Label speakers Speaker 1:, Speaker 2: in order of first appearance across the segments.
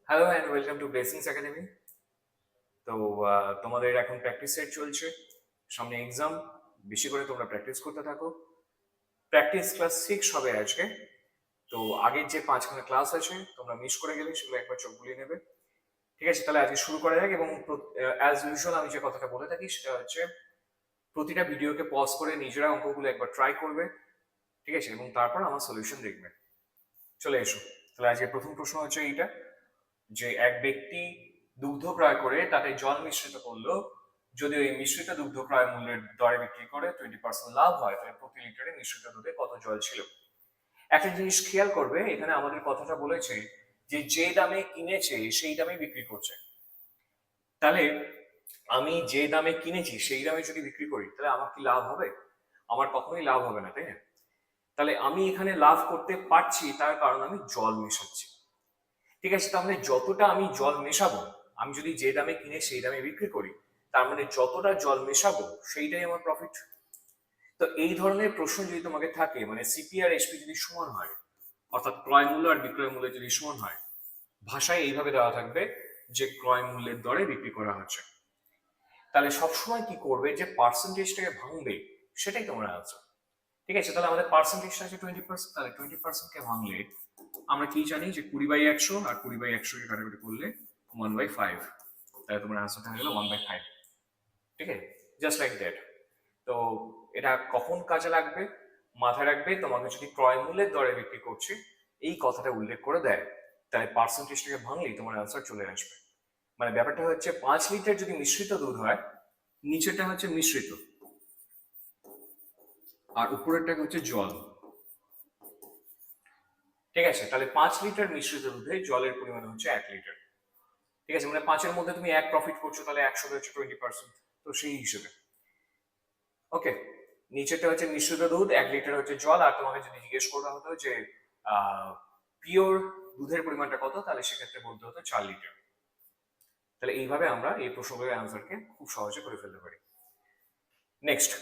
Speaker 1: Hello and welcome to blessings academy. তো তোমাদের এখন প্র্যাকটিস সেট চলছে, সামনে এক্সাম, বেশি করে তোমরা প্র্যাকটিস করতে থাকো। প্র্যাকটিস ক্লাস 6 হবে আজকে। তো আগের যে 5খানা ক্লাস আছে তোমরা মিস করে গেলে সেগুলো একবার চোখ বুলিয়ে নেবে। ঠিক আছে, তাহলে আজকে শুরু করা যাক। এবং অ্যাজ ইউজুয়াল আমি যে কথাটা বলে থাকি সেটা হচ্ছে প্রতিটা ভিডিওকে পজ করে নিজেরা অঙ্কগুলো একবার ট্রাই করবে, ঠিক আছে, এবং তারপর আমার সলিউশন দেখবে। চলে এসো। তাহলে আজকে প্রথম প্রশ্ন হচ্ছে এইটা, যে এক ব্যক্তি দুগ্ধ ক্রয় করে তাতে জল মিশ্রিত করলো, যদি ওই মিশ্রিত দুগ্ধ ক্রয় মূল্যের দরে বিক্রি করে 20% লাভ হয়, তাহলে প্রতি লিটারে মিশ্রিত দুধে কত জল ছিল। একটা জিনিস খেয়াল করবে, এখানে আমাদের কথাটা বলেছে যে যে দামে কিনেছে সেই দামে বিক্রি করছে। তাহলে আমি যে দামে কিনেছি সেই দামে যদি বিক্রি করি তাহলে আমার কি লাভ হবে? আমার কখনোই লাভ হবে না, তাই না? তাহলে আমি এখানে লাভ করতে পারছি তার কারণ আমি জল মেশাচ্ছি। ঠিক আছে, তাহলে যতটা আমি জল মেশাবো, আমি যদি যে দামে কিনে সেই দামে বিক্রি করি, তার মানে যতটা জল মেশাবো সেইটাই আমার প্রফিট। তো এই ধরনের প্রশ্ন যদি তোমাকে থাকে, মানে সিপি আর এসপি যদি সমান হয়, অর্থাৎ ক্রয় মূল্য আর বিক্রয় মূল্য যদি সমান হয়, ভাষায় এইভাবে দেওয়া থাকবে যে ক্রয় মূল্যের দরে বিক্রি করা হচ্ছে, তাহলে সবসময় কি করবে, যে পার্সেন্টেজটাকে ভাঙবে, সেটাই তোমার আনসার। ঠিক আছে, তাহলে আমাদের পার্সেন্টেজটা আছে 20%, তাহলে 20%কে ভাঙলে আমরা কি জানি যে 20/100, আর 20/100 কে কাটাকুটি করলে 1/5, তাহলে তোমার আনসারটা হয়ে গেল 1/5। ঠিক আছে, জাস্ট লাইক দ্যাট। তো এটা কখন কাজে লাগবে মাথায় রাখবে, তোমাকে যদি ক্রয় মূল্যের দরে বিক্রি করছে এই কথাটা উল্লেখ করে দেয়, তাহলে পার্সেন্টেজটাকে ভাঙলেই তোমার আনসার চলে আসবে। মানে ব্যাপারটা হচ্ছে 5 লিটার যদি মিশ্রিত দুধ হয়, নিচেরটা হচ্ছে মিশ্রিত আর উপরেরটা হচ্ছে জল। ঠিক আছে, তাহলে 5 লিটার মিশ্রিত দুধে জলের পরিমাণ হচ্ছে 1 লিটার। ঠিক আছে, মানে 5-এর মধ্যে তুমি 1 প্রফিট করছো, তাহলে 100 হচ্ছে 20%। তো সেই হিসেবে ওকে, নিচেরটা হচ্ছে মিশ্রিত দুধ, 1 লিটার হচ্ছে জল। আর তোমাকে যদি জিজ্ঞেস করা হতো যে পিওর দুধের পরিমাণটা কত, তাহলে সেক্ষেত্রে বলতে হতো 4 লিটার। তাহলে এইভাবে আমরা এই প্রশ্নগুলোর আনসারকে খুব সহজে করে ফেলতে পারি। নেক্সট,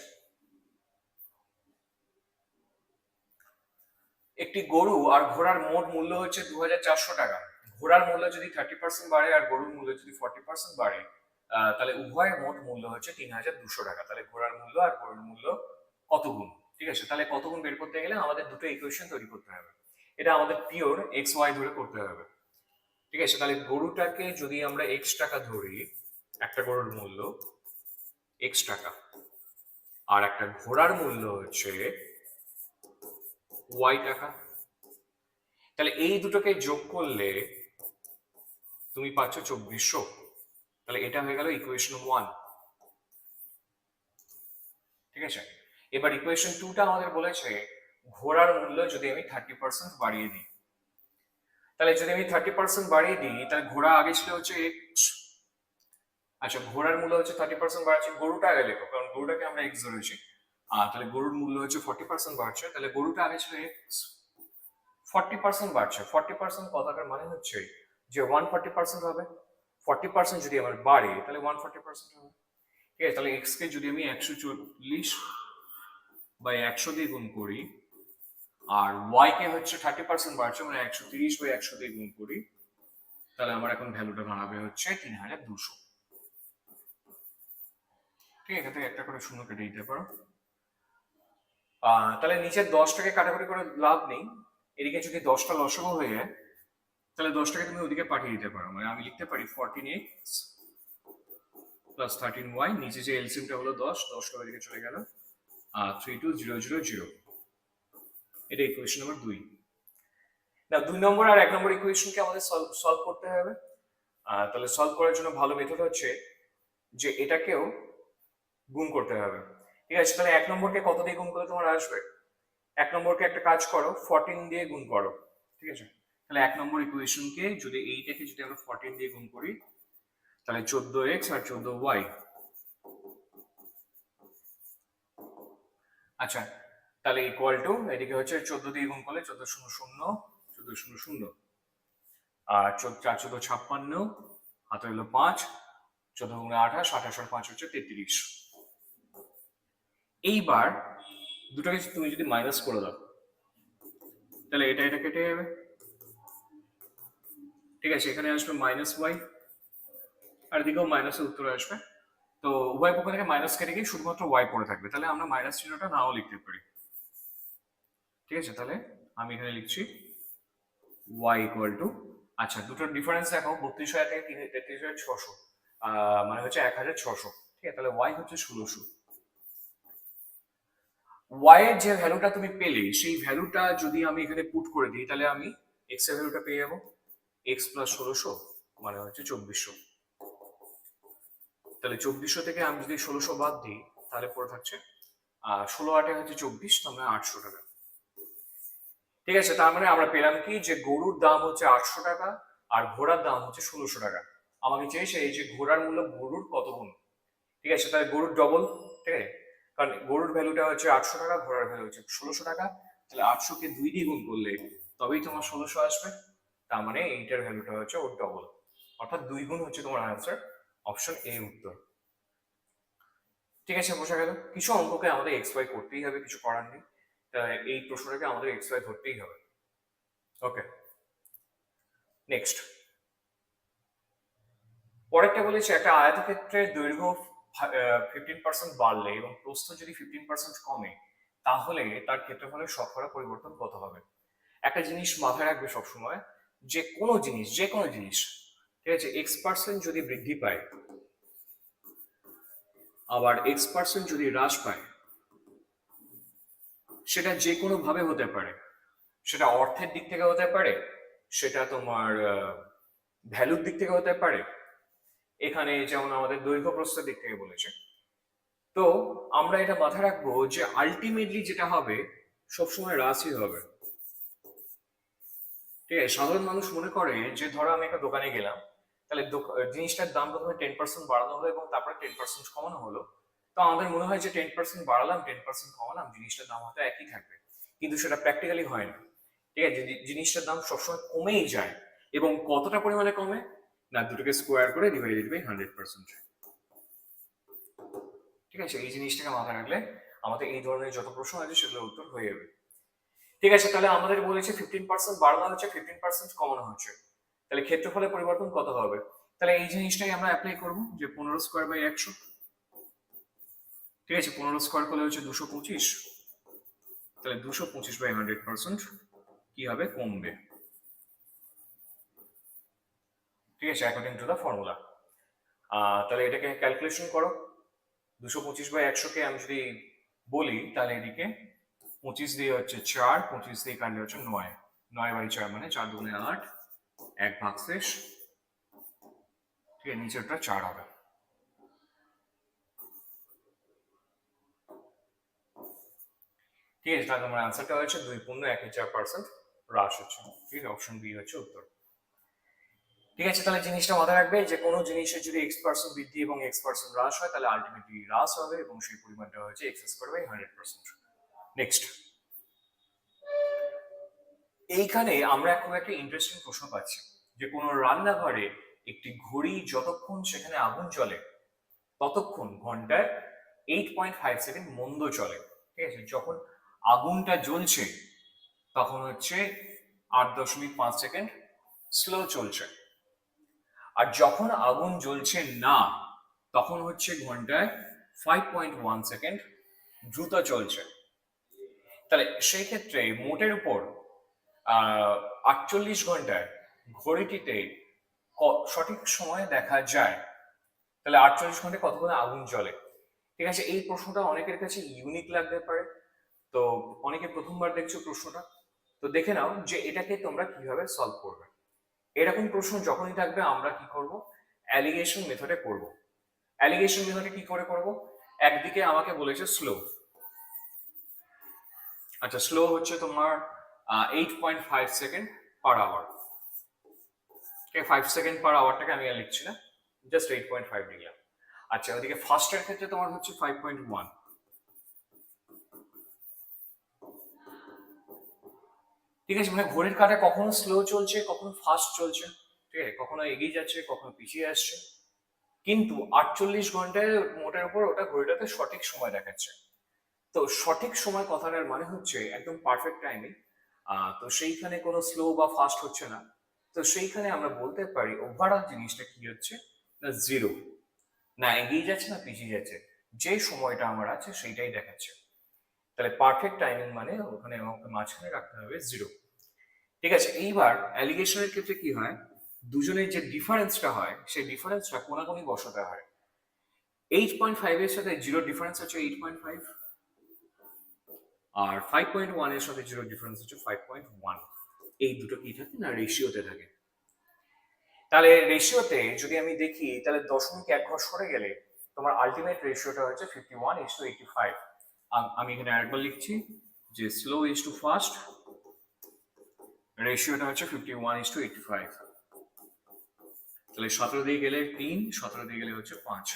Speaker 1: একটি গরু আর ঘোড়ার মোট মূল্য হচ্ছে 2400 টাকা। ঘোড়ার মূল্য যদি 30% বাড়ে আর গরুর মূল্য যদি 40% বাড়ে, তাহলে উভয়ের মোট মূল্য হচ্ছে 3200 টাকা। তাহলে ঘোড়ার মূল্য আর গরুর মূল্য কত গুণ? ঠিক আছে, তাহলে কত গুণ বের করতে গেলে আমাদের দুটো ইকুয়েশন তৈরি করতে হবে। এটা আমাদের পিওর এক্স ওয়াই ধরে করতে হবে। ঠিক আছে, তাহলে গরুটাকে যদি আমরা এক্স টাকা ধরি, একটা গরুর মূল্য এক্স টাকা, আর একটা ঘোড়ার মূল্য হচ্ছে ওয়াই টাকা, তাহলে এই দুটোকে যোগ করলে তুমি পাচ্ছ 2400। তাহলে এটা হয়ে গেল ইকুয়েশন 1। ঠিক আছে, এবার ইকুয়েশন 2টা আমাদের বলেছে ঘোড়ার মূল্য যদি আমি 30% বাড়িয়ে দিই, তাহলে যদি আমি 30% বাড়িয়ে দিই তাহলে ঘোড়া আগে ছিল হচ্ছে এক্স। আচ্ছা, ঘোড়ার মূল্য হচ্ছে 30% বাড়ছে, গরুটা আগে লেখো কারণ গরুটাকে আমরা এক্স ধরেছি। তাহলে গরুর মূল্য হচ্ছে 40% বাড়ছে, তাহলে গরুটা আগে ছিল এক্স, 40% বাড়ছে। 40% কথাটার মানে হচ্ছে যে 140% হবে। 40% যদি আমার বাড়ে তাহলে 140% হবে। ঠিক আছে, তাহলে এক্স কে যদি আমি 140/100 দিয়ে গুণ করি, আর ওয়াই কে হচ্ছে 30% বাড়ছে মানে 130/100 দিয়ে গুণ করি, তাহলে আমার এখন ভ্যালুটা দাঁড়াবে হচ্ছে 3200। ঠিক আছে, এখান থেকে একটা করে শূন্য কেটে দিতে পারো। তাহলে নিচের 10টাকে কাটাকুটি করে লাভ নেই, এদিকে যদি 10টা লসাগু হয়ে যায় তাহলে 10টাকে তুমি ওদিকে পাঠিয়ে দিতে পারো। মানে আমি লিখতে পারি 14x প্লাস 13y, নিচে যে এলসিএমটা হলো 10টা ওদিকে চলে গেল, 32000। এটা ইকুয়েশন নাম্বার 2। না, 2 নম্বর আর 1 নম্বর ইকুয়েশনকে আমাদের সলভ করতে হবে। তাহলে সলভ করার জন্য ভালো মেথড হচ্ছে যে এটাকেও গুণ করতে হবে। ঠিক আছে, তাহলে 1 নম্বরকে কত দিয়ে গুণ করলে তোমার আসবে? 1 নম্বরকে একটা কাজ করো, 14 দিয়ে গুণ করো। ঠিক আছে, তাহলে 1 নম্বর ইকুয়েশনকে যদি এইটাকে যদি আমরা 14 দিয়ে গুণ করি, তাহলে 14x আর 14y। আচ্ছা, তাহলে ইকুয়াল টু এদিকে হচ্ছে 14 দিয়ে গুণ করলে 1400, আর 4×4 = 56, হাতে হলো 5, 14×28, 28 আর 5 হচ্ছে 33। এইবার দুটোকে তুমি যদি মাইনাস করে দাও তাহলে এটা কেটে যাবে। ঠিক আছে, এখানে আসবে মাইনাস ওয়াই, আর এদিকেও মাইনাসের উত্তর আসবে। তো উভয় পক্ষ থেকে মাইনাস কেটে গিয়ে শুধুমাত্র ওয়াই পড়ে থাকবে, তাহলে আমরা মাইনাস চিহ্নটা নাও লিখতে পারি। ঠিক আছে, তাহলে আমি এখানে লিখছি ওয়াই ইকুয়াল টু, আচ্ছা দুটোর ডিফারেন্স দেখো, 32,000 থেকে 33,600, মানে হচ্ছে 1,600। ঠিক আছে, তাহলে ওয়াই হচ্ছে 1600। ওয়াই এর যে ভ্যালুটা তুমি পেলে সেই ভ্যালুটা যদি আমি এখানে পুট করে দিই, তাহলে আমি এক্স এর ভ্যালুটা পেয়ে যাবো এক্স প্লাস 1600 মানে হচ্ছে 2400। তাহলে 2400 থেকে আমি যদি 1600 বাদ দিই, তাহলে পড়ে থাকছে 16 8 হচ্ছে 24, তার মানে 800 টাকা। ঠিক আছে, তার মানে আমরা পেলাম কি, যে গরুর দাম হচ্ছে 800 টাকা আর ঘোড়ার দাম হচ্ছে 1600 টাকা। আমাকে চেয়েছে এই যে ঘোড়ার মূল্য গরুর কত গুণ। ঠিক আছে, তাহলে গরুর ডবল। ঠিক আছে, কারণ গরুর ভ্যালুটা হচ্ছে 800 টাকা, ঘোড়ার ভ্যালু হচ্ছে 1600 টাকা। তাহলে 800 কে 2 দিয়ে গুণ করলে তবেই তোমার 1600 আসবে। তার মানে এইটার ভ্যালুটা হচ্ছে ওর ডবল, অর্থাৎ 2 গুণ হচ্ছে তোমার আনসার, অপশন এ উত্তর। ঠিক আছে, বোঝা গেল। কিছু অঙ্ককে আমাদের এক্স ওয়াই করতেই হবে, কিছু করার নেই। এই প্রশ্নটাকে আমাদের এক্স ওয়াই ধরতেই হবে। ওকে, নেক্সট পরেরটা বলেছে একটা আয়তক্ষেত্রের দৈর্ঘ্য 15% বাড়লে এবং প্রস্থ যদি 15% কমে, তাহলে তার ক্ষেত্রফলের শতকরা পরিবর্তন কত হবে। একটা জিনিস মাথায় রাখবে সবসময়, যে কোনো জিনিস, যে কোনো জিনিস, ঠিক আছে, x% যদি বৃদ্ধি পায় আবার x% যদি হ্রাস পায়, সেটা যে কোনো ভাবে হতে পারে। সেটা অর্থের দিক থেকে হতে পারে, সেটা তোমার ভ্যালুর দিক থেকে হতে পারে, এখানে যেমন আমাদের দৈর্ঘ্য প্রস্থের দিক থেকে বলেছে। তো আমরা এটা মাথায় রাখবো যে আলটিমেটলি যেটা হবে সবসময় হ্রাসই হবে। ঠিক আছে, সাধারণ মানুষ মনে করে যে ধরো আমি একটা দোকানে গেলাম, তাহলে জিনিসটার দাম প্রথমে 10% বাড়ানো হলো এবং তারপরে 10% কমানো হলো। তো আমাদের মনে হয় যে 10% বাড়ালাম 10% কমালাম, জিনিসটার দাম হয়তো একই থাকবে, কিন্তু সেটা প্র্যাকটিক্যালি হয় না। ঠিক আছে, জিনিসটার দাম সবসময় কমেই যায়, এবং কতটা পরিমাণে কমে না, দুটোকে স্কোয়ার করে ডিভাইডেড বাই 100%। ঠিক আছে, এই জিনিসটাকে মাথায় রাখলে আমাদের এই ধরনের যত প্রশ্ন আছে সেগুলোর উত্তর হয়ে যাবে। ঠিক আছে, তাহলে আমাদের বলেছে 15% বাড়ানো হচ্ছে, 15% কমানো হচ্ছে, তাহলে ক্ষেত্রফলের পরিবর্তন কত হবে। তাহলে এই জিনিসটাই আমরা অ্যাপ্লাই করবো, যে 15 স্কোয়ার বাই 100। ঠিক আছে, 15 স্কোয়ার করলে হচ্ছে 225, তাহলে 225 বাই 100% কি হবে, কমবে। ঠিক আছে, অ্যাকর্ডিং টু দ্য ফর্মুলা। তাহলে এটাকে ক্যালকুলেশন করো। 225 বাই 100 কে আমি যদি বলি, তাহলে এদিকে 25 দিয়ে হচ্ছে 4, 25 দিয়ে কাটলে হচ্ছে 9, 9 বাই 4 মানে 4 দুগুণে 8, 1 ভাগশেষ। ঠিক আছে, নিচেরটা 4 হবে। ঠিক আছে, তাহলে তোমার আনসারটা হচ্ছে 2.14% হ্রাস হচ্ছে। ঠিক আছে, অপশন বি হচ্ছে উত্তর। ঠিক আছে, তাহলে জিনিসটা মাথায় রাখবে যে কোনো জিনিসের যদি x% বৃদ্ধি এবং x% হ্রাস হয়, তাহলে আলটিমেটলি হ্রাস হবে এবং সেই পরিমাণটা হচ্ছে x স্কোয়ার বাই 100%। নেক্সট, এইখানে আমরা এখন একটা ইন্টারেস্টিং প্রশ্ন পাচ্ছি, যে কোনো রান্নাঘরে একটি ঘড়ি যতক্ষণ সেখানে আগুন জ্বলে ততক্ষণ ঘন্টায় 8.5 সেকেন্ড মন্দ চলে। ঠিক আছে, যখন আগুনটা জ্বলছে তখন হচ্ছে 8.5 সেকেন্ড স্লো চলছে, আর যখন আগুন জ্বলছে না তখন হচ্ছে ঘন্টায় 5.1 সেকেন্ড দ্রুত চলছে। তাহলে সেই ক্ষেত্রে মোটের উপর 48 ঘন্টায় ঘড়িটিতে সঠিক সময় দেখা যায়, তাহলে 48 ঘন্টায় কতক্ষণ আগুন জ্বলে। ঠিক আছে, এই প্রশ্নটা অনেকের কাছে ইউনিক লাগতে পারে, তো অনেকে প্রথমবার দেখছো প্রশ্নটা, তো দেখে নাও যে এটাকে তোমরা কিভাবে সলভ করবে। এরকম প্রশ্ন যখনই থাকবে আমরা কি করব, অ্যালিগেশন মেথডে করব। অ্যালিগেশন মেথডে কি করে করব, একদিকে আমাকে বলেছে স্লো, আচ্ছা স্লো হচ্ছে তোমার 8.5 second per hour. 5 second per আওয়ারটাকে আমি আর লিখছি না, জাস্ট 8.5 লিখলাম। আচ্ছা, ওইদিকে ফার্স্টের ক্ষেত্রে তোমার হচ্ছে 5.1। ঠিক আছে, মানে ঘড়ির কাঁটা কখনো স্লো চলছে কখনো ফাস্ট চলছে, ঠিক আছে, কখনো এগিয়ে যাচ্ছে কখনো পিছিয়ে আসছে, কিন্তু 48 ঘন্টায় মোটের উপর ওটা ঘড়িটাতে সঠিক সময় দেখাচ্ছে। তো সঠিক সময় কথাটার মানে হচ্ছে একদম পারফেক্ট টাইমিং। তো সেইখানে কোনো স্লো বা ফাস্ট হচ্ছে না, তো সেইখানে আমরা বলতে পারি ওভারঅল জিনিসটা কি হচ্ছে না জিরো, না এগিয়ে যাচ্ছে না পিছিয়ে যাচ্ছে, যে সময়টা আমার আছে সেইটাই দেখাচ্ছে। তাহলে পারফেক্ট টাইমিং মানে ওখানে আমাকে মাঝখানে রাখতে হবে জিরো। ঠিক আছে, এইবার অ্যালিগেশনের ক্ষেত্রে কি হয়, দুজনের যে ডিফারেন্সটা হয় সেই ডিফারেন্সটা কোনাকুনি বসাতে হয়। 8.5 এর সাথে জিরো ডিফারেন্স হচ্ছে 8.5, আর 5.1 এর সাথে জিরো ডিফারেন্স হচ্ছে 5.1। এই দুটো কি থাকে না রেশিওতে থাকে। তাহলে রেশিওতে যদি আমি দেখি তাহলে দশমিক এক ঘর সরে গেলে তোমার আলটিমেট রেশিওটা হচ্ছে 51:85। আমি এখানে আরেকবার লিখছি যে স্লো ইজ টু ফাস্ট রেশিওটা হচ্ছে 51:85। তাহলে 17 দিয়ে গেলে 3, 17 দিয়ে গেলে হচ্ছে 5।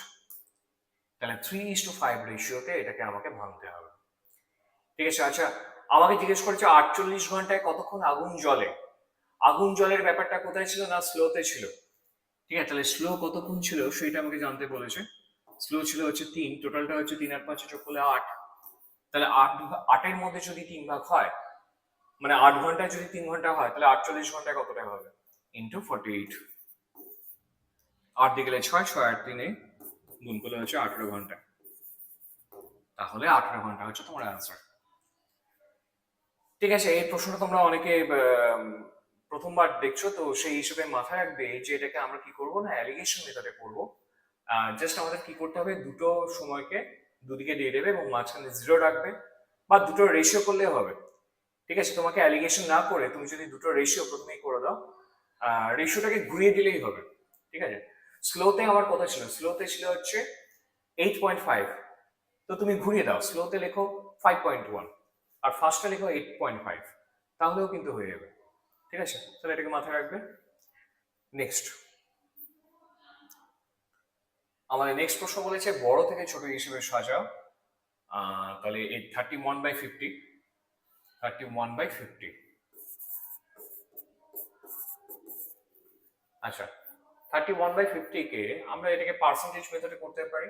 Speaker 1: তাহলে 3:5 রেশিওতে এটাকে আমাকে ভাঙতে হবে। ঠিক আছে, আচ্ছা আমাকে জিজ্ঞেস করেছে 48 ঘন্টায় কতক্ষণ আগুন জ্বলে। আগুন জলের ব্যাপারটা কোথায় ছিল না স্লোতে ছিল। ঠিক আছে, তাহলে স্লো কতক্ষণ ছিল সেটা আমাকে জানতে বলেছে। স্লো ছিল হচ্ছে 3, টোটালটা হচ্ছে 3 আর 5 যোগ করলে 8। তাহলে 8 এর মধ্যে যদি 3 ভাগ হয়, মানে 8 ঘন্টায় যদি 3 ঘন্টা হয়, তাহলে 48 ঘন্টায় কতটা হবে ইন্টু 48। 8 দিয়ে গেলে 6, 6 আর 3 গুণ করলে হচ্ছে 18 ঘন্টা। তাহলে 18 ঘন্টা হচ্ছে তোমার অ্যান্সার। ঠিক আছে, এই প্রশ্নটা তোমরা অনেকে প্রথমবার দেখছো, তো সেই হিসেবে মাথায় রাখবে যে এটাকে আমরা কি করব না অ্যালিগেশন মেথডে করব। জাস্ট আমাদের কি করতে হবে, দুটো সময়কে দুদিকে দিয়ে দেবে এবং মাঝখানে জিরো রাখবে, বা দুটো রেশিও করলেও হবে। ঠিক আছে, তোমাকে অ্যালিগেশন না করে তুমি যদি দুটো রেশিও প্রথমেই করে দাও, রেশিওটাকে ঘুরিয়ে দিলেই হবে। ঠিক আছে, স্লোতে আমার কথা ছিল, স্লোতে ছিল হচ্ছে 8.5, তো তুমি ঘুরিয়ে দাও, স্লোতে লেখো 5.1 আর ফার্স্টে লেখো 8.5, তাহলেও কিন্তু হয়ে যাবে। ঠিক আছে, তাহলে এটাকে মাথায় রাখবে। নেক্সট আমাদের নেক্সট প্রশ্ন বলেছে বড় থেকে ছোট হিসেবে সাজাও। তাহলে এই 31/50, 31/50। আচ্ছা, 31/50 কে আমরা এটাকে পার্সেন্টেজ মেথডে করতে পারি,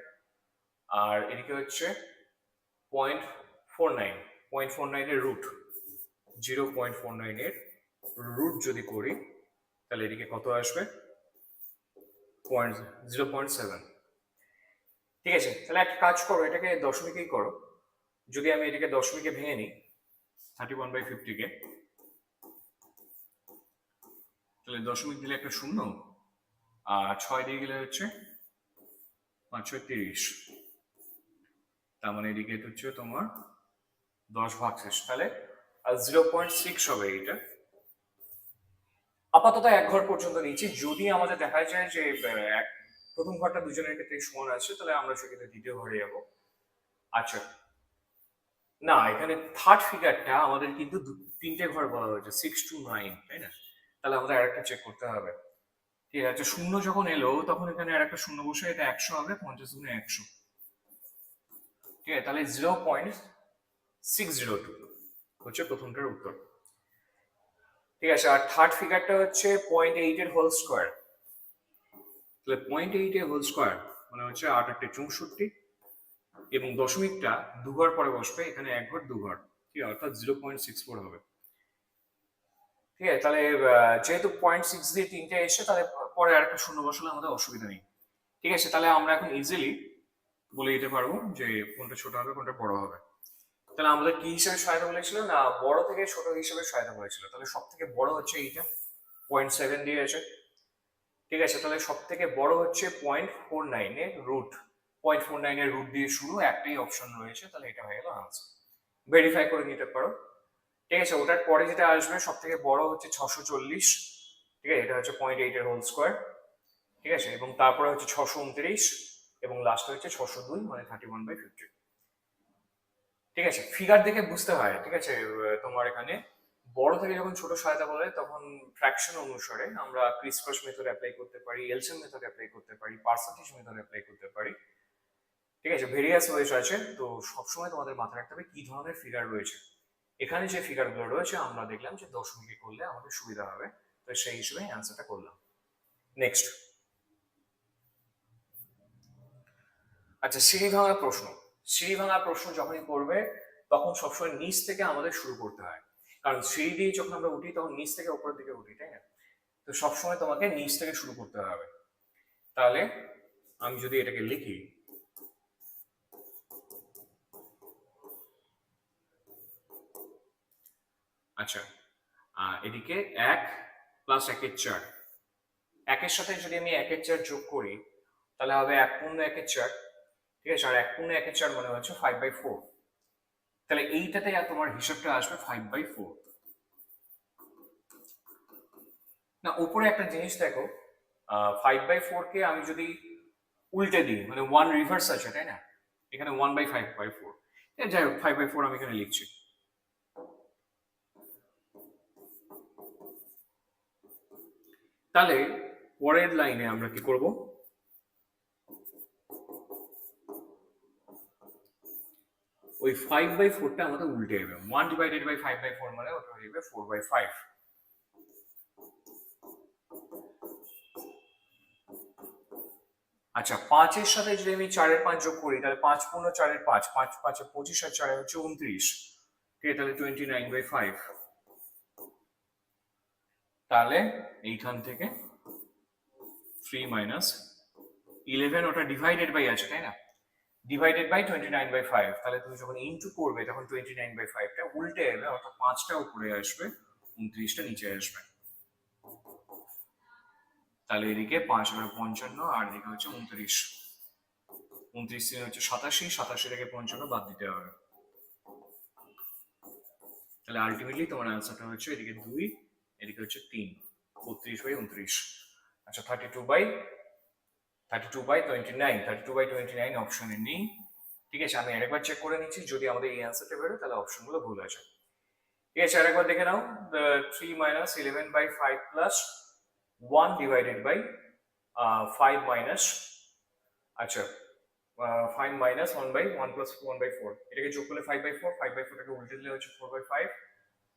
Speaker 1: আর এদিকে হচ্ছে 0.49, 0.49 এর রুট, 0.49 এর রুট যদি করি তাহলে এদিকে কত আসবে 0.7। ঠিক আছে, তাহলে একটা কাজ করো, এটাকে দশমিকেই করো। যদি আমি এটাকে দশমিকে ভেঙে নিই 31/50 কে, তাহলে দশমিক দিলে একটা শূন্য, আর 6 দিয়ে গেলে হচ্ছে 5 6 30, তার মানে এদিকে হচ্ছে তোমার 10 ভাগ শেষ, তাহলে 0.6 হবে এটা। আপাতত এক ঘর পর্যন্ত নিচ্ছি, যদি আমাদের দেখা যায় যে প্রথম ঘরটা দুজনের ক্ষেত্রে সমান আছে তাহলে আমরা সেক্ষেত্রে দ্বিতীয় ঘরে যাবো। আচ্ছা, না এখানে থার্ড ফিগারটা আমাদের কিন্তু তিনটে ঘর বলা হয়েছে 6 to 9, তাই না? তাহলে আমাদের আরেকটা চেক করতে হবে। ঠিক আছে, শূন্য যখন এলো তখন এখানে আরেকটা শূন্য বসে এটা 100 হবে, 50 গুণে 100। ঠিক আছে, তাহলে 0.602 হচ্ছে প্রথমটার উত্তর। ঠিক আছে, আর থার্ড ফিগারটা হচ্ছে 0.8 এর হোল স্কোয়ার। তাহলে 0.8 এর হোল স্কোয়ার মানে হচ্ছে 8 8 64, এবং দশমিকটা দুঘর পরে বসবে, এখানে এক ঘর দুঘর, ঠিক আছে, অর্থাৎ 0.64 হবে। ঠিক আছে, তাহলে যেহেতু 0.6 দিয়ে তিনটে এসে, তাহলে পরে আরেকটা শূন্য বসালে আমাদের অসুবিধা নেই। ঠিক আছে, তাহলে আমরা এখন ইজিলি বলে দিতে পারবো যে কোনটা ছোট হবে কোনটা বড় হবে। তাহলে আমাদের কি হিসেবে সহায়তা বলেছিল না বড় থেকে ছোট হিসেবে সহায়তা বলেছিল, তাহলে সব থেকে বড় হচ্ছে এইটা 0.7 দিয়েছে। ঠিক আছে, তাহলে সব থেকে বড় হচ্ছে 0.49 এর রুট, 0.49 এর রুট দিয়ে শুরু, একটাই অপশন রয়েছে, তাহলে এটা হয়ে গেল আনসার। ভেরিফাই করে নিতে পারো। ঠিক আছে, ওটার পরে যেটা আসবে সব থেকে বড় হচ্ছে 640। ঠিক আছে, এটা হচ্ছে 0.8 এর হোল স্কোয়ার। ঠিক আছে, এবং তারপরে হচ্ছে 629, এবং লাস্টে হচ্ছে 602, মানে 31/50। ঠিক আছে, ফিগার দেখে বুঝতে হয়। ঠিক আছে, তোমার এখানে বড় থেকে যখন ছোট সহায়তা বলে তখন ফ্র্যাকশন অনুসারে আমরা ক্রিস ক্রস মেথড অ্যাপ্লাই করতে পারি, এলসিএম মেথড অ্যাপ্লাই করতে পারি, পার্সেন্টেজ মেথড অ্যাপ্লাই করতে পারি। ঠিক আছে, ভেরিয়াস ওয়েজ আছে, তো সবসময় তোমাদের মাথায় রাখতে হবে কি ধরনের ফিগার রয়েছে। এখানে যে ফিগারগুলো রয়েছে আমরা দেখলাম যে দশমিকে করলে আমাদের সুবিধা হবে, তো সেই হিসেবে অ্যান্সারটা করলাম। নেক্সট, আচ্ছা সিঁড়ি ভাঙা প্রশ্ন। সিঁড়ি ভাঙা প্রশ্ন যখনই করবে তখন সবসময় নিচ থেকে আমাদের শুরু করতে হয়, কারণ সিঁড়ি দিয়ে যখন আমরা উঠি তখন নিচ থেকে উপরের দিকে উঠি, তাই না? তো সবসময় তোমাকে নিচ থেকে শুরু করতে হবে। তাহলে আমি যদি এটাকে লিখি, আচ্ছা এদিকে 1 প্লাস 1 এর 4, 1 সাথে যদি আমি 1 এর 4 যোগ করি তাহলে হবে 1 পূর্ণ 1 এর 4, ঠিক আছে? আর 1 পূর্ণ 1 এর 4 মানে হচ্ছে 5/4। তাহলে এইটাতে তোমার হিসাবটা আসবে 5/4। না, উপরে একটা জিনিস দেখো, 5/4 কে আমি যদি উল্টে দিই মানে 1 রিভার্স আছে, তাই না? এখানে 1/5/4, যাই হোক 5/4 আমি এখানে লিখছি। তাহলে পরের লাইনে আমরা কি করব, ওই 5/4টা আমাদের উল্টে যাবে। 1/5/4 মানে ওটা হয়ে যাবে 4/5। আচ্ছা 5 এর সাথে যদি আমি 4 এর 5 যোগ করি তাহলে 5 পূর্ণ 4 এর 5, 5 5 এ 25 আর 4 হচ্ছে 29, ঠিক আছে? তাহলে 29/5। তাহলে এইখান থেকে 3 মাইনাস 11, ওটা ডিভাইডেড বাই আছে, তাই না? Divided by 29/5। তাহলে তুমি যখন ইনটু করবে তখন 29/5টা উল্টে যাবে, অর্থাৎ 5টা উপরে আসবে, 29টা নিচে আসবে। তাহলে এদিকে 5 আর 55 আর এদিকে হচ্ছে 29, 29 থেকে হচ্ছে 87, 87 থেকে 55 বাদ দিতে হবে। তাহলে আলটিমেটলি তোমার অ্যান্সারটা হচ্ছে এদিকে 2, এদিকে হচ্ছে 3, 32/29। আচ্ছা 32/29 অপশনে নেই, ঠিক আছে? আমি আরেকবার চেক করে নিচ্ছি, যদি আমাদের এই অ্যান্সারটা বেরোয় তাহলে অপশনগুলো ভুল আছে। ঠিক আছে, আরেকবার দেখে নাও। 3 minus 11/5 plus 1 divided by 5 minus, আচ্ছা 5 মাইনাস 1/1 প্লাস 1/4, এটাকে যোগ করলে 5/4, 5/4টাকে উল্টে দিলে হচ্ছে 4/5।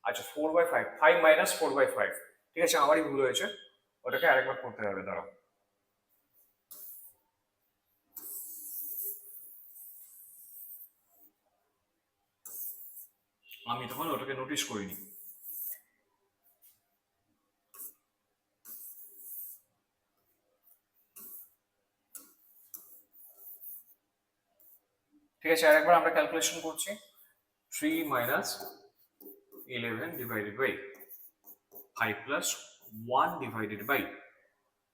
Speaker 1: আচ্ছা 4/5, 5 মাইনাস 4/5, ঠিক আছে? আমারই ভুল হয়েছে, ওটাকে আরেকবার করতে হবে, দাঁড়াও। আমি তখন ওটাকে নোটিস করিনি। ঠিক আছে, আরেকবার আমরা ক্যালকুলেশন করছি। 3 minus 11 divided by 5 plus 1 divided by,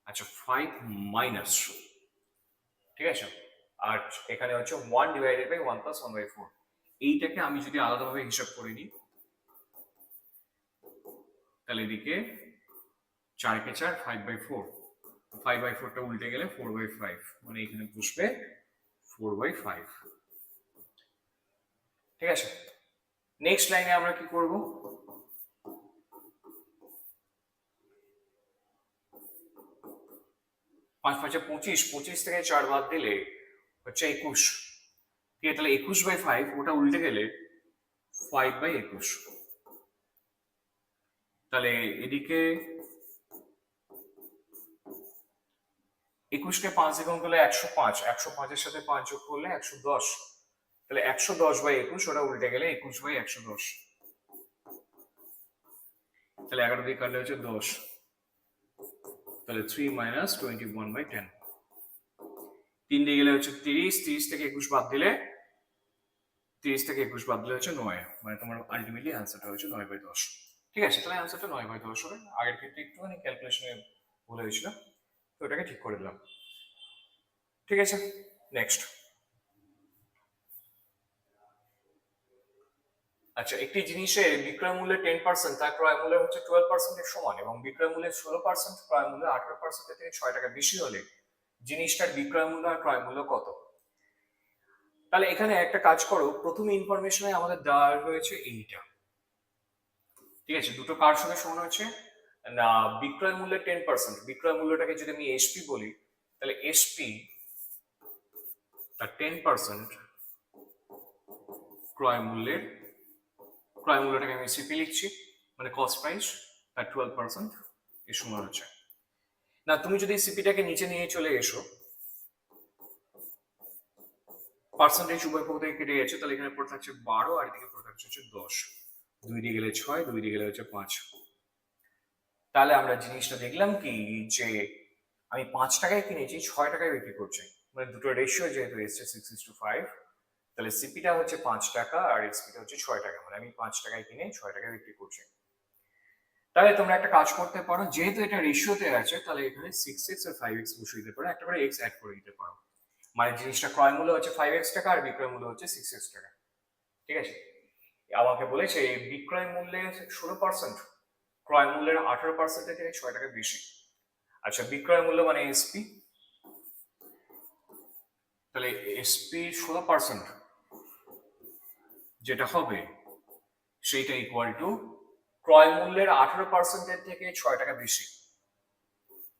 Speaker 1: আচ্ছা 5 মাইনাস, ঠিক আছে? আর এখানে হচ্ছে 1 ডিভাইডেড বাই 1 প্লাস 1/4। এইটাকে আমি যদি আলাদাভাবে হিসাব করে নিই তাহলে এদিকে 4 কে 4, 5/4, 5/4টা উল্টে গেলে 4/5, মানে এখানে বসবে 4/5। ঠিক আছে, নেক্সট লাইনে আমরা কি করব, 5 5 25, 25 থেকে 4 বাদ দিলে হচ্ছে 21, ঠিক আছে? তাহলে 21/5 ওটা উল্টে গেলে 5/21। তাহলে এদিকে 21কে 5 দিয়ে গুণ করলে 105, 105 এর সাথে 5 যোগ করলে 110, তাহলে 110/21 ওটা উল্টে গেলে 21/110। তাহলে 11 দিয়ে কাটলে হচ্ছে 10, তাহলে 3 মাইনাস 21/10। 3 দিয়ে গেলে হচ্ছে 30, 30 থেকে 21 বাদ দিলে, 30 থেকে 21 বাদ দিলে হচ্ছে 9, মানে তোমার আলটিমেটলি অ্যান্সারটা হচ্ছে 9/10। ঠিক আছে, তাহলে অ্যান্সারটা 9/10 হবে। আগের ক্ষেত্রে একটুখানি ক্যালকুলেশনে ভুল হয়েছিল, তো ওটাকে ঠিক করে দিলাম। ঠিক আছে, নেক্সট। আচ্ছা, একটি জিনিসের বিক্রয় মূল্যের 10% তার ক্রয় মূল্য হচ্ছে 12% এর সমান, এবং বিক্রয় মূল্যের 16% ক্রয় মূল্য 18% থেকে 6 টাকা বেশি হলে জিনিসটার বিক্রয় মূল্য আর ক্রয় মূল্য কত? তাহলে এখানে একটা কাজ করো, প্রথম ইনফরমেশনে আমাদের দেওয়া রয়েছে এইটা, ঠিক আছে? দুটো কার সঙ্গে সমান হচ্ছে না, বিক্রয় মূল্যের 10%, বিক্রয় মূল্যটাকে যদি আমি এসপি বলি তাহলে এসপি তার 10% ক্রয় মূল্যটাকে আমি সিপি লিখছি, মানে কস্ট প্রাইস, তার 12% এর সমান হচ্ছে। না, তুমি যদি সিপিটাকে নিচে নিয়ে চলে এসো, পার্সেন্টেজ উভয় পক্ষ থেকে কেটে গেছে, তাহলে এখানে পড়ে থাকছে 12 আর এদিকে পড়ে থাকছে হচ্ছে 10, 2 দিয়ে গেলে 6, 2 দিয়ে গেলে হচ্ছে 5, তাহলে আমরা জিনিসটা দেখলাম কি যে আমি 5 টাকায় কিনেছি 6 টাকায় বিক্রি করছি, মানে দুটো রেশিও যেহেতু এসছে 6:5, তাহলে সিপিটা হচ্ছে 5 টাকা আর এক্সপিটা হচ্ছে 6 টাকা, মানে আমি 5 টাকায় কিনে 6 টাকায় বিক্রি করছি। তাহলে তোমরা একটা কাজ করতে পারো, যেহেতু এটা রেশিওতে আছে তাহলে এখানে 6x আর 5x বসিয়ে দিতে পারো, একটা করে x অ্যাড করে দিতে পারো, মানে জিনিসটা ক্রয় মূল্য হচ্ছে 5x টাকা আর বিক্রয় মূল্য হচ্ছে 6x টাকা। ঠিক আছে, আমাকে বলেছে বিক্রয় মূল্যের 16%, ক্রয় মূল্যের 18% থেকে 6 টাকা বেশি। আচ্ছা, বিক্রয় মূল্য মানে এসপি, তাহলে এসপি 16% যেটা হবে সেইটা ইকুয়াল টু ক্রয় মূল্যের 18% থেকে 6 টাকা বেশি।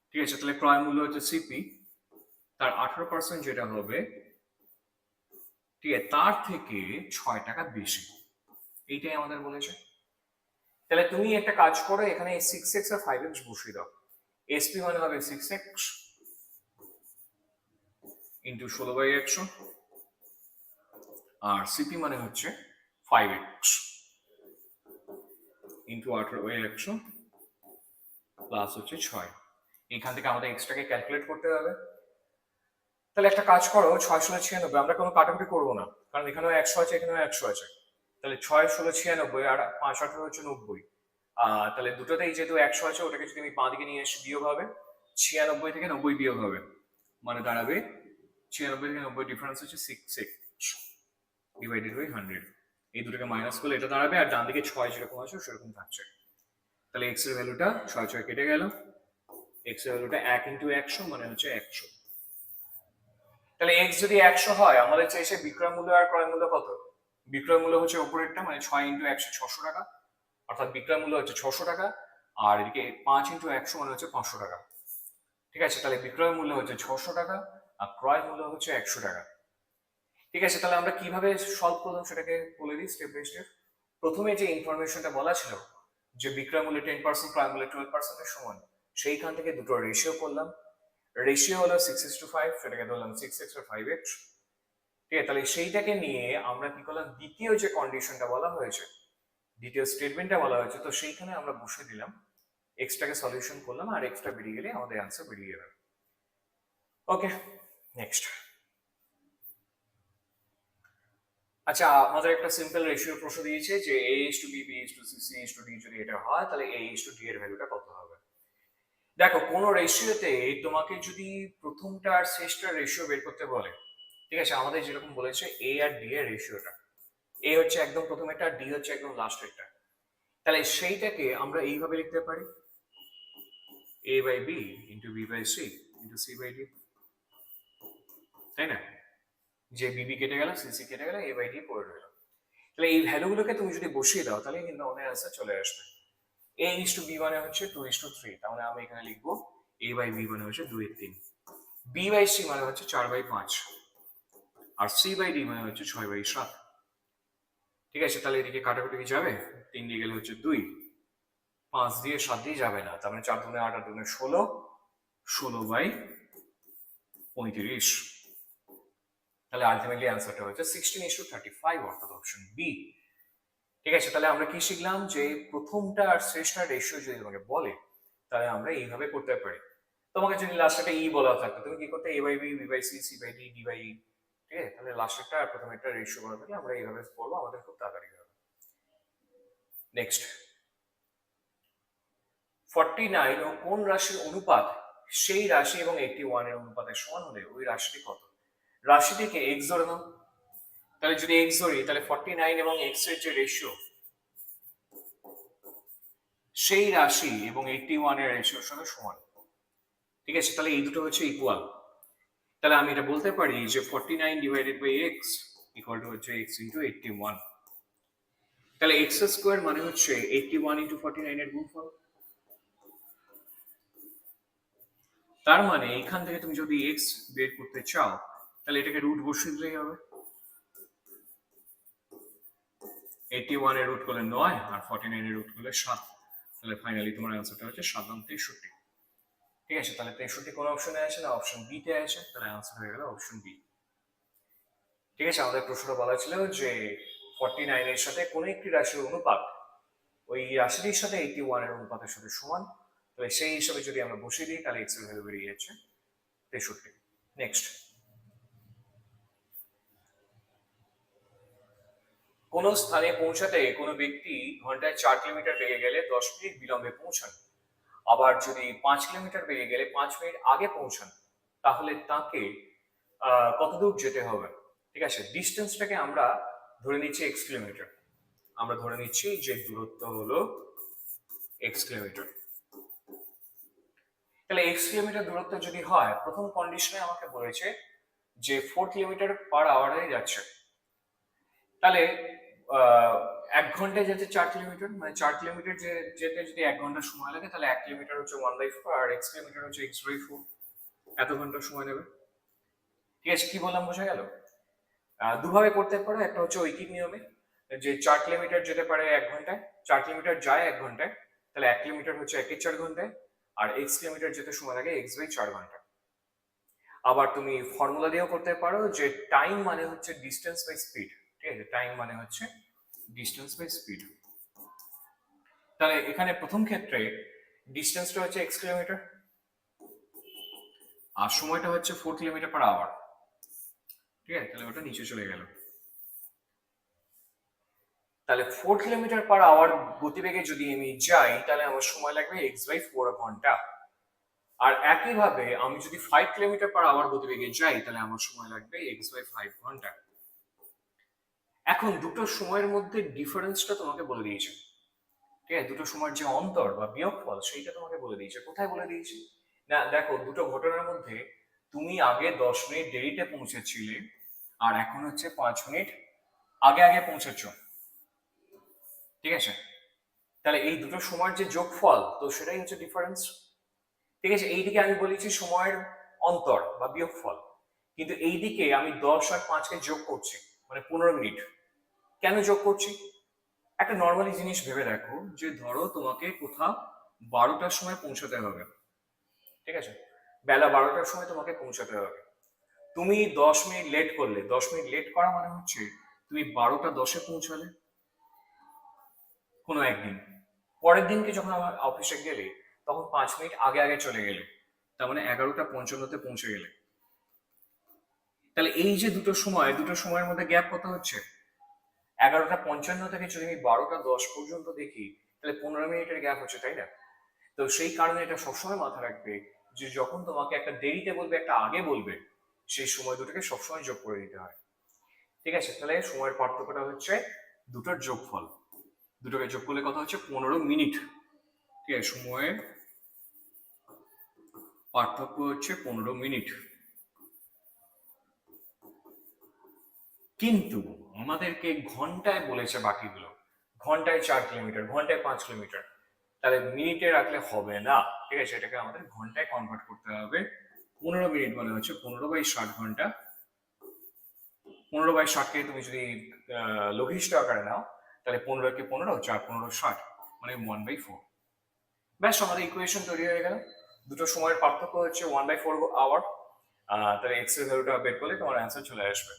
Speaker 1: ঠিক আছে, তাহলে ক্রয় মূল্য হচ্ছে সিপি, তার 18% যেটা হবে, ঠিক আছে, তার থেকে 6 টাকা বেশি, এইটাই আমাদের বলেছে। তাহলে তুমি একটা কাজ করো, এখানে 6x আর 5x বসিয়ে দাও। এসপি মানে হবে 6x ইন্টু 16/100, আর সিপি মানে হচ্ছে 5x ইন্টু 18/100 প্লাস হচ্ছে 6। এখান থেকে আমাদের এক্সট্রাকে ক্যালকুলেট করতে হবে। তাহলে একটা কাজ করো, 6 × 96, আমরা কোনো কাটাকুটি করবো না, কারণ এখানেও 100 আছে এখানেও 100 আছে। তাহলে 6 × 16 = 96 আর 5 18 হচ্ছে 90। তাহলে দুটোতেই যেহেতু 100 আছে, ওটাকে যদি আমি বাঁ দিকে নিয়ে এসে বিয়োগ হবে, 96 থেকে 90 বিয়োগ হবে, মানে দাঁড়াবে 96 থেকে 90 ডিফারেন্স হচ্ছে 6x ডিভাইডেড বাই 100। এই দুটোকে মাইনাস করলে এটা দাঁড়াবে, আর ডান দিকে 6 যেরকম আছে সেরকম থাকছে। তাহলে x এর ভ্যালুটা 6 কেটে গেল, x এর ভ্যালুটা 1 × 100 মানে হচ্ছে 100। তাহলে x যদি 100 হয়, আমাদের চাইছে বিক্রয় মূল্য আর ক্রয় মূল্য কত। বিক্রয় মূল্য হচ্ছে উপরেরটা, মানে 6 × 100 600 টাকা, অর্থাৎ বিক্রয় মূল্য হচ্ছে 600 টাকা, আর এদিকে 5 × 100 মানে হচ্ছে 500 টাকা। ঠিক আছে, তাহলে বিক্রয় মূল্য হচ্ছে 600 টাকা আর ক্রয় মূল্য হচ্ছে 100 টাকা। ঠিক আছে, তাহলে আমরা কিভাবে সলভ করলাম সেটাকে বলে দিই স্টেপ বাই স্টেপ। প্রথমে যে ইনফরমেশনটা বলা ছিল যে বিক্রয় মূল্য 10%, ক্রয় মূল্য 12% এর সমান, সেইখান থেকে দুটো রেশিও করলাম। রেশিও হলো 6:5, সেটাকে ধরলাম 6x আর 5x। ঠিক আছে, তাহলে সেইটাকে নিয়ে আমরা কি করলাম, দ্বিতীয় যে কন্ডিশনটা বলা হয়েছে, দ্বিতীয় স্টেটমেন্টটা বলা হয়েছে, তো সেইখানে আমরা বসে দিলাম, এক্সটাকে সলিউশন করলাম, আর এক্সটা বেরিয়ে গেলে আমাদের অ্যান্সার বেরিয়ে যাবে। ওকে, নেক্সট। আচ্ছা, আমাদের একটা সিম্পল রেশিও প্রশ্ন দিয়েছে যে a:b, b:c, c:d যদি এটা হয়, তাহলে a:d এর ভ্যালুটা কত হবে। দেখো, কোন রেশিওতে তোমাকে যদি প্রথমটা আর শেষটার রেশিও বের করতে বলে, ঠিক আছে, আমাদের যেরকম বলেছে a আর d এর রেশিওটা, a হচ্ছে একদম প্রথমেরটা, d হচ্ছে একদম লাস্টেরটা, তাহলে সেইটাকে আমরা এইভাবে লিখতে পারি, a/b into b/c into c/d, তাই না? যে bb কেটে গেল, cc কেটে গেল, a/d পড়ে রইল। তাহলে এই ভ্যালুগুলোকে তুমি যদি বসিয়ে দাও, তাহলে কিন্তু আমাদের অ্যান্সার চলে আসবে। a:b মানে হচ্ছে 2:3, তার মানে আমি এখানে লিখবো a/b মানে হচ্ছে 2/3, b/c মানে হচ্ছে 4/5, আর c/d মানে হচ্ছে 6/7। ঠিক আছে, তাহলে এদিকে কাটাকুটি কি যাবে? 3 দিয়ে গেলে হচ্ছে 2, 5 দিয়ে 7 দিয়ে যাবে না, তার মানে 4 দুগুণে 8 আর 2 গুণে 16, 16/35। তাহলে আলটিমেটলি অ্যান্সারটা হচ্ছে 16:35, অর্থাৎ অপশন বি। ঠিক আছে, তাহলে আমরা কি শিখলাম, যে প্রথমটা আর শেষটার রেশিও যদি তোমাকে বলে, তাহলে আমরা এইভাবে করতে পারি। তোমাকে যদি লাস্টে ই বলা থাকতো, তুমি কি করতে, a/b, b/c, c/d, d/e। ঠিক আছে, তাহলে লাস্টেরটা আর প্রথমেরটা রেশিও বলা থাকলে আমরা এইভাবে করবো, আমাদের খুব তাড়াতাড়ি হবে। নেক্সট, 49 ও কোন রাশির অনুপাত সেই রাশি এবং 81 এর অনুপাতের সমান হলে ওই রাশিটি কত। রাশিটিকে x ধরে নাও, তাহলে যদি x ধরি, তাহলে 49 এবং x এর যে রেশিও, সেই রাশি এবং 81 এর রেশিওর সঙ্গে সমান। ঠিক আছে, তাহলে এই দুটো হচ্ছে ইকুয়াল। তাহলে আমি এটা বলতে পারি যে 49 divided by x equal to হচ্ছে x ইন্টু 81। তাহলে x স্কোয়ার মানে হচ্ছে 81 ইন্টু 49 এর গুণফল। তার মানে এখান থেকে তুমি যদি x বের করতে চাও, তাহলে এটাকে রুট বসিয়ে দিলেই হবে। 81 এর রুট করলে 9 আর 49 এর রুট করলে 7, তাহলে ফাইনালি তোমার অ্যান্সারটা হচ্ছে 7 × 63। ঠিক আছে, তাহলে 63 কোন অপশনে আছে না, অপশন বি তে আছে, তাহলে অ্যান্সার হয়ে গেল অপশন বি। ঠিক আছে, আমাদের প্রশ্নটা বলা ছিল যে 49 এর সাথে কোন একটি রাশির অনুপাত ওই রাশিটির সাথে 81 এর অনুপাতের সাথে সমান, তাহলে সেই হিসাবে যদি আমরা বসিয়ে দিই তাহলে এক্স এর ভ্যালু বেরিয়ে যাচ্ছে 63। নেক্সট, কোন স্থানে পৌঁছাতে কোনো ব্যক্তি ঘন্টায় 4 কিলোমিটার বেগে গেলে 10 মিনিট বিলম্বে পৌঁছান, আবার যদি 5 কিলোমিটার বেগে গেলে 5 মিনিট আগে পৌঁছান, তাহলে তাকে কত দূর যেতে হবে? ঠিক আছে, ডিস্টেন্সটাকে আমরা ধরে নিচ্ছি এক্স কিলোমিটার, আমরা ধরে নিচ্ছি যে দূরত্ব হলো এক্স কিলোমিটার। তাহলে এক্স কিলোমিটার দূরত্ব যদি হয়, প্রথম কন্ডিশনে আমাকে বলেছে যে 4 কিলোমিটার পার আওয়ারে যাচ্ছে, তাহলে 1 ঘন্টায় যেতে 4 কিলোমিটার, মানে 4 কিলোমিটার যেতে যদি 1 ঘন্টা সময় লাগে, তাহলে 1 কিলোমিটার হচ্ছে 1/4 আর x কিলোমিটার হচ্ছে x/4, এত ঘন্টা সময় নেবে। ঠিক আছে, কি বললাম বোঝা গেল? দুভাবে করতে পারো, একটা হচ্ছে ঐকিক নিয়মে, যে 4 কিলোমিটার যেতে পারে 1 ঘন্টায়, 4 কিলোমিটার যায় 1 ঘন্টায়, তাহলে 1 কিলোমিটার হচ্ছে 1/4 ঘন্টায়, আর x কিলোমিটার যেতে সময় লাগে x/4 ঘন্টা। আবার তুমি ফর্মুলা দিয়েও করতে পারো যে টাইম মানে হচ্ছে ডিস্টেন্স বাই স্পিড। ঠিক আছে, টাইম মানে হচ্ছে ডিস্টেন্স বাই স্পিড। তাহলে এখানে প্রথম ক্ষেত্রে ডিস্টেন্সটা হচ্ছে x কিলোমিটার আর সময়টা হচ্ছে 4 কিলোমিটার পার আওয়ার। ঠিক আছে, তাহলে ওটা নিচে চলে গেল। তাহলে 4 কিলোমিটার পার আওয়ার গতিবেগে যদি আমি যাই, তাহলে আমার সময় লাগবে x/4 ঘন্টা। আর একইভাবে আমি যদি 5 কিলোমিটার পার আওয়ার গতিবেগে যাই, তাহলে আমার সময় লাগবে x/5 ঘন্টা। এখন দুটো সময়ের মধ্যে ডিফারেন্সটা তোমাকে বলে দিয়েছে। ঠিক আছে, দুটো সময়ের যে অন্তর বা বিয়োগফল সেইটা তোমাকে বলে দিয়েছে। কোথায় বলে দিয়েছে? না দেখো, দুটো ঘটনার মধ্যে তুমি আগে 10 মিনিট দেরিতে পৌঁছেছিলে আর এখন হচ্ছে 5 মিনিট আগে আগে পৌঁছেছ। ঠিক আছে, তাহলে এই দুটো সময়ের যে যোগফল, তো সেটাই হচ্ছে ডিফারেন্স। ঠিক আছে, এইদিকে আমি বলেছি সময়ের অন্তর বা বিয়োগফল, কিন্তু এইদিকে আমি 10 আর 5কে যোগ করছি, মানে 15 মিনিট। কেন যোগ করছি? একটা নর্মালি জিনিস ভেবে দেখো, যে ধরো তোমাকে কোথাও 12টার সময় পৌঁছাতে হবে। ঠিক আছে, বেলা 12টার সময় তোমাকে পৌঁছাতে হবে। তুমি 10 মিনিট লেট করলে, 10 মিনিট লেট করা মানে হচ্ছে তুমি 12টা 10-এ পৌঁছালে কোনো একদিন। পরের দিনকে যখন আমার অফিসে গেলে, তখন 5 মিনিট আগে আগে চলে গেলে, তার মানে 11টা 55-তে পৌঁছে গেলে। তাহলে এই যে দুটো সময়, দুটো সময়ের মধ্যে গ্যাপ কত হচ্ছে? 11টা 55 থেকে যদি আমি 12টা 10 পর্যন্ত দেখি, তাহলে 15 মিনিটের গ্যাপ হচ্ছে, তাই না? তো সেই কারণে এটা সবসময় মাথায় রাখবে যে যখন তোমাকে একটা দেরিতে বলবে একটা আগে বলবে, সেই সময় দুটোকে সবসময় যোগ করে দিতে হয়। ঠিক আছে, তাহলে সময়ের পার্থক্যটা হচ্ছে দুটোর যোগফল। দুটোকে যোগ করলে কত হচ্ছে? 15 মিনিট। ঠিক আছে, সময়ের পার্থক্য হচ্ছে 15 মিনিট। কিন্তু আমাদেরকে ঘন্টায় বলেছে বাকিগুলো, ঘন্টায় 4 কিলোমিটার, ঘন্টায় 5 কিলোমিটার, তাহলে মিনিটে রাখলে হবে না। ঠিক আছে, এটাকে আমাদের ঘন্টায় কনভার্ট করতে হবে। 15 মিনিট মানে হচ্ছে 15/60 ঘন্টা। 15/60কে তুমি যদি লঘিষ্ঠ আকারে নাও, তাহলে 15কে 15, 4 15 60, মানে 1/4। ব্যাস, আমাদের ইকুয়েশন তৈরি হয়ে গেল। দুটো সময়ের পার্থক্য হচ্ছে 1/4 আওয়ার। তাহলে এক্স এর ভ্যালুটা বের করলে তোমার অ্যান্সার চলে আসবে।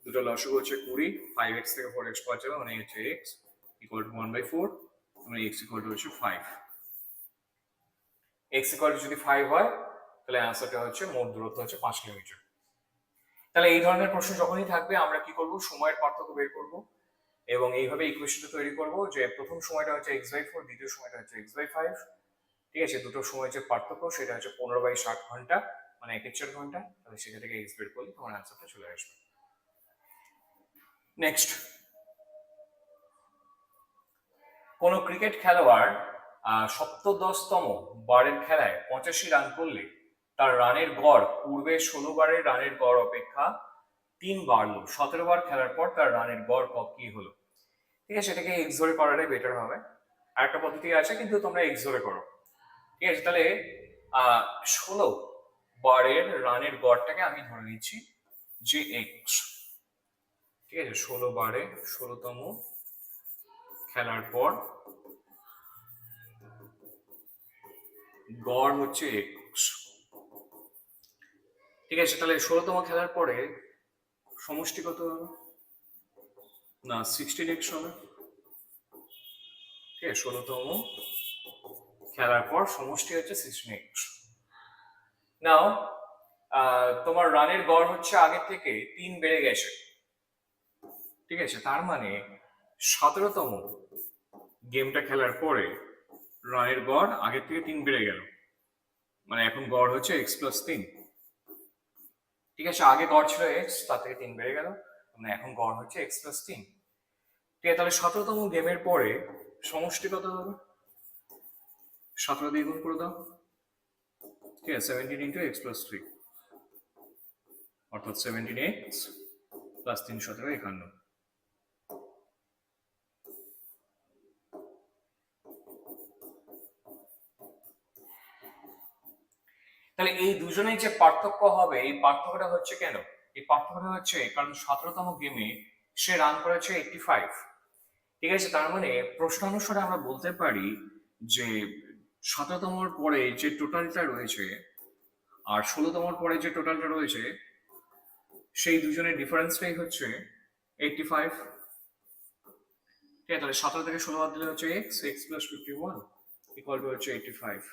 Speaker 1: দুটো লসগু হচ্ছে 20, 5x থেকে 4x পাওয়া যাবে, মানে হচ্ছে x ইকুয়াল টু 1/4, মানে x ইকুয়াল টু হচ্ছে 5। x ইকুয়াল টু যদি 5 হয়, তাহলে অ্যান্সারটা হচ্ছে মোট দূরত্ব হচ্ছে 5 কিলোমিটার। তাহলে এই ধরনের প্রশ্ন যখনই থাকবে, আমরা কি করব? সময়ের পার্থক্য বের করব এবং এইভাবে ইকুয়েশনটা তৈরি করব যে প্রথম সময়টা হচ্ছে x/4, দ্বিতীয় সময়টা হচ্ছে x/5। ঠিক আছে, দুটো সময়ের যে পার্থক্য সেটা হচ্ছে 15/60 ঘন্টা, মানে 1/4 ঘন্টা। তাহলে সেটা থেকে x বের করলে তোমার অ্যান্সারটা চলে আসবে। নেক্সট, কোন ক্রিকেট খেলোয়াড় সপ্তদশতম বারের খেলায় 85 রান করলে তার রানের গড় পূর্বে 16 বারের রানের গড় অপেক্ষা 3 বাড়লো। 17 বার খেলার পর তার রানের গড় কি হলো? ঠিক আছে, এটাকে এক্স ধরে করাটাই বেটার হবে। আর একটা পদ্ধতি আছে, কিন্তু তোমরা এক্স ধরে করো। ঠিক আছে, তাহলে 16 বারের রানের গড়টাকে আমি ধরে নিচ্ছি যে এক্স। ঠিক আছে, 16 বারে 16তম খেলার পর গড় হচ্ছে এক্স। ঠিক আছে, তাহলে 16তম খেলার পরে সমষ্টি কত হবে? না, 16x হবে। ঠিক আছে, 16তম খেলার পর সমষ্টি হচ্ছে 16x। নাও তোমার রানের গড় হচ্ছে আগের থেকে 3 বেড়ে গেছে, ঠিক আছে, তার মানে 17তম গেমটা খেলার পরে রানের গড় আগের থেকে 3 বেড়ে গেল, মানে এখন গড় হচ্ছে x+3, ঠিক আছে, আগে গড় ছিল x, তার থেকে 3 বেড়ে গেল, মানে এখন গড় হচ্ছে x+3। ঠিক আছে, তাহলে 17তম গেমের পরে সমষ্টি কত হবে? 17 দিয়ে গুণ করে দাও, ঠিক আছে, 17 ইন্টু x+3, অর্থাৎ 17x প্লাস 3 17 51। তাহলে এই দুজনের যে পার্থক্য হবে, এই পার্থক্যটা হচ্ছে কেন? এই পার্থক্যটা হচ্ছে কারণ 17তম গেমে সে রান করেছে 85, ঠিক আছে, তার মানে প্রশ্নানুসারে আমরা বলতে পারি যে 17তমর পরে যে টোটালটা রয়েছে আর 16তমর পরে যে টোটালটা রয়েছে সেই দুজনের ডিফারেন্সটাই হচ্ছে 85। ঠিক আছে, তাহলে 17 থেকে 16 বাদ দিলে হচ্ছে x প্লাস 51 ইকুয়াল টু হচ্ছে 85।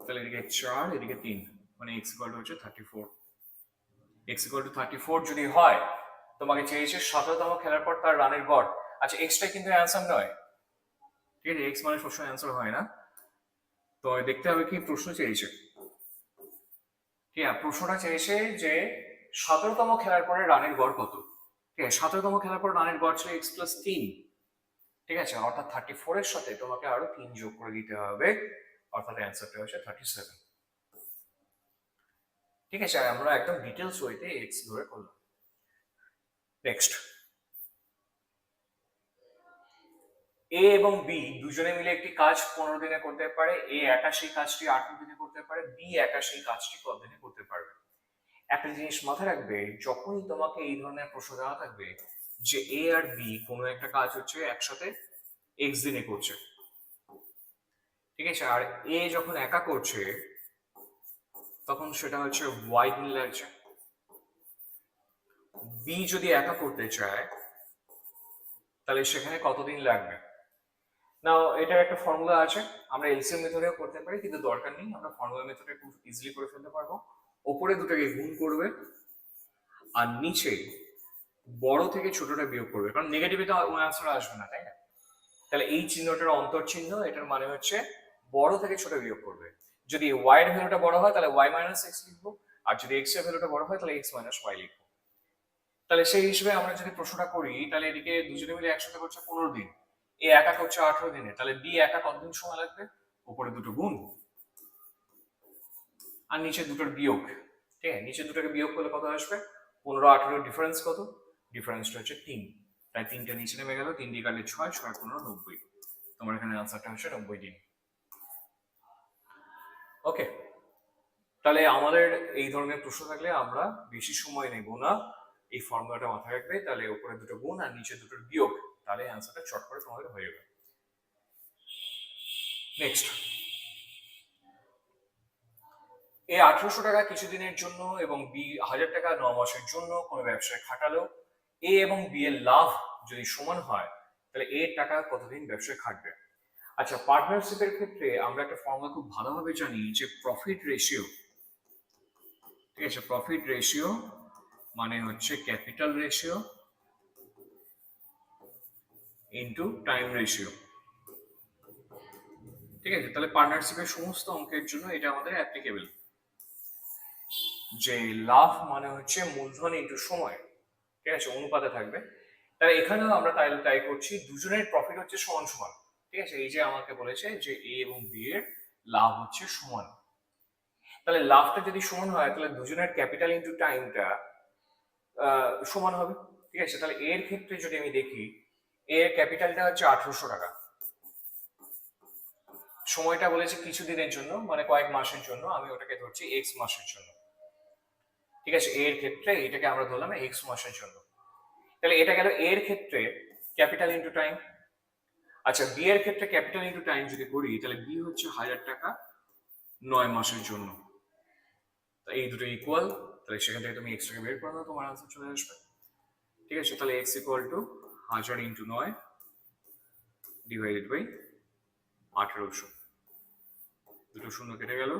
Speaker 1: তাহলে এদিকে 4 এদিকে 3, মানে x ইকুয়াল টু হচ্ছে 34। x ইকুয়াল টু 34 যদি হয়, তোমাকে চেয়েছে 17তম খেলার পর তার রানের গড়। আচ্ছা, এক্সটা কিন্তু অ্যান্সার নয়, ঠিক আছে, এক্স মানে সবসময় অ্যান্সার হয় না, তো দেখতে হবে কি প্রশ্ন চেয়েছে। ঠিক আছে, প্রশ্নটা চেয়েছে যে 17তম খেলার পরে রানের গড় কত। ঠিক আছে, 17তম খেলার পর রানের গড় ছিল x+3, ঠিক আছে, অর্থাৎ 34 এর সাথে তোমাকে আরো 3 যোগ করে দিতে হবে, অর্থাৎ অ্যান্সারটা হচ্ছে 37। ঠিক আছে, আমরা একদম ডিটেলস ওয়েতে এক্স ধরে করলাম। নেক্সট, এ এবং বি দুজনে মিলে একটি কাজ 15 দিনে করতে পারে, এ একা সেই কাজটি 18 দিনে করতে পারে, বি একা সেই কাজটি কত দিনে করতে পারবে। একটা জিনিস মাথায় রাখবে, যখনই তোমাকে এই ধরনের প্রশ্ন দেওয়া থাকবে যে এ আর বি কোনো একটা কাজ হচ্ছে একসাথে এক্স দিনে করছে, ঠিক আছে, আর এ যখন একা করছে তখন সেটা হচ্ছে ওয়াই দিন লাগছে। বি যদি একা করতে চায় তাহলে সেখানে কতদিন লাগবে? নাও এটার একটা ফর্মুলা আছে, আমরা এলসিএম মেথডেও করতে পারি, কিন্তু দরকার নেই, আমরা ফর্মুলা মেথডে খুব ইজিলি করে ফেলতে পারবো। ওপরে দুটোকে গুণ করবে আর নিচে বড় থেকে ছোটটা বিয়োগ করবে, কারণ নেগেটিভে তো অ্যান্সার আসবে না, তাই না? তাহলে এই চিহ্নটার অন্তর চিহ্ন, এটার মানে হচ্ছে বড় থেকে ছোট বিয়োগ করবে। যদি ওয়াই এর ভ্যালুটা বড় হয় তাহলে ওয়াই মাইনাস এক্স লিখবো, আর যদি এক্স এর ভ্যালুটা বড় হয় তাহলে এক্স মাইনাস ওয়াই লিখবো। তাহলে সেই হিসেবে আমরা যদি প্রশ্নটা করি, তাহলে এদিকে দুজনে মিলে একসাথে করছে 15 দিন, এ একা করছে 18 দিনে, তাহলে বি একা কতদিন সময় লাগবে? উপরে দুটো গুণ আর নিচে দুটোর বিয়োগ। ঠিক আছে, নিচে দুটোকে বিয়োগ করলে কত আসবে? 15 18 ডিফারেন্স কত? ডিফারেন্সটা হচ্ছে 3, তাই 3টা নিচে নেমে গেল, 3 দিয়ে কাটলে 6, 6 15 90। তোমার এখানে আনসারটা হচ্ছে 90 দিন। ওকে, তাহলে আমাদের এই ধরনের প্রশ্ন থাকলে আমরা বেশি সময় নেব না, এই ফর্মুলাটা মাথায় রাখবে, তাহলে উপরে দুটো গুণ আর নিচে দুটোর বিয়োগ, তাহলে অ্যান্সারটা চট করে তোমাদের হয়ে যাবে। নেক্সট, এ 1800 টাকা কিছুদিনের জন্য এবং বি 1000 টাকা 9 মাসের জন্য কোনো ব্যবসায় খাটালো, এ এবং বি এর লাভ যদি সমান হয় তাহলে এর টাকা কতদিন ব্যবসায় খাটবে। আচ্ছা, পার্টনারশিপের ক্ষেত্রে আমরা একটা ফর্মুলা খুব ভালোভাবে জানি যে প্রফিট রেশিও, ঠিক আছে, প্রফিট রেশিও মানে হচ্ছে capital ratio into time ratio. ঠিক আছে, তাহলে পার্টনারশিপের সমস্ত অঙ্কের জন্য এটা আমাদের অ্যাপ্লিকেবল, যে লাভ মানে হচ্ছে মূলধন ইনটু সময়, ঠিক আছে, অনুপাতে থাকবে। তাহলে এখানেও আমরা তাই করছি, দুজনের প্রফিট হচ্ছে সমান সমান, ঠিক আছে, এই যে আমাকে বলেছে যে এ এবং বি এর লাভ হচ্ছে সমান, তাহলে লাভটা যদি সমান হয় তাহলে দুজনের ক্যাপিটাল ইনটু টাইমটা সমান হবে। ঠিক আছে, তাহলে এর ক্ষেত্রে যদি আমি দেখি, এর ক্যাপিটালটা হচ্ছে 1800 টাকা, সময়টা বলেছে কিছু দিনের জন্য, মানে কয়েক মাসের জন্য, আমি ওটাকে ধরছি এক্স মাসের জন্য। ঠিক আছে, এর ক্ষেত্রে এটাকে আমরা ধরলাম এক্স মাসের জন্য, তাহলে এটা গেল এর ক্ষেত্রে ক্যাপিটাল ইনটু টাইম। আচ্ছা, বি এর ক্ষেত্রে ক্যাপিটাল ইনটু টাইম যদি করি তাহলে বি হচ্ছে 1000 টাকা 9 মাসের জন্য, এই দুটো ইকুয়াল, তাহলে সেখান থেকে তুমি এক্স টাকে বের করে দাও, তোমার আনসার চলে আসবে। ঠিক আছে, তাহলে X equal to 1000 into 9 divided by 1800, দুটো শূন্য কেটে গেল,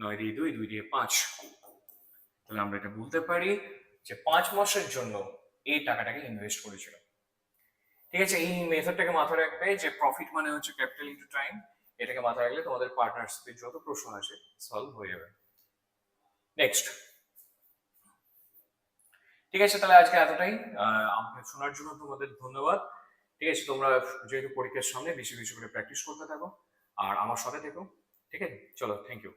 Speaker 1: 9 দিয়ে 2, 2 দিয়ে 5। তাহলে আমরা এটা বলতে পারি যে 5 মাসের জন্য এই টাকাটাকে ইনভেস্ট করেছিল। ঠিক আছে, এই মেথডটাকে মাথায় রাখবে যে প্রফিট মানে হচ্ছে ক্যাপিটাল ইনটু টাইম। এটাকে মাথায় রাখলে তোমাদের পার্টনারশিপে যত প্রশ্ন আছে সলভ হয়ে যাবে। নেক্সট। ঠিক আছে, তাহলে আজকে এতটাই। আমাকে শোনার জন্য তোমাদের ধন্যবাদ। ঠিক আছে, তোমরা যেহেতু পরীক্ষার সামনে বেশি বেশি করে প্র্যাকটিস করতে থাকো আর আমার সাথে থেকো। ঠিক আছে, চলো, থ্যাংক ইউ।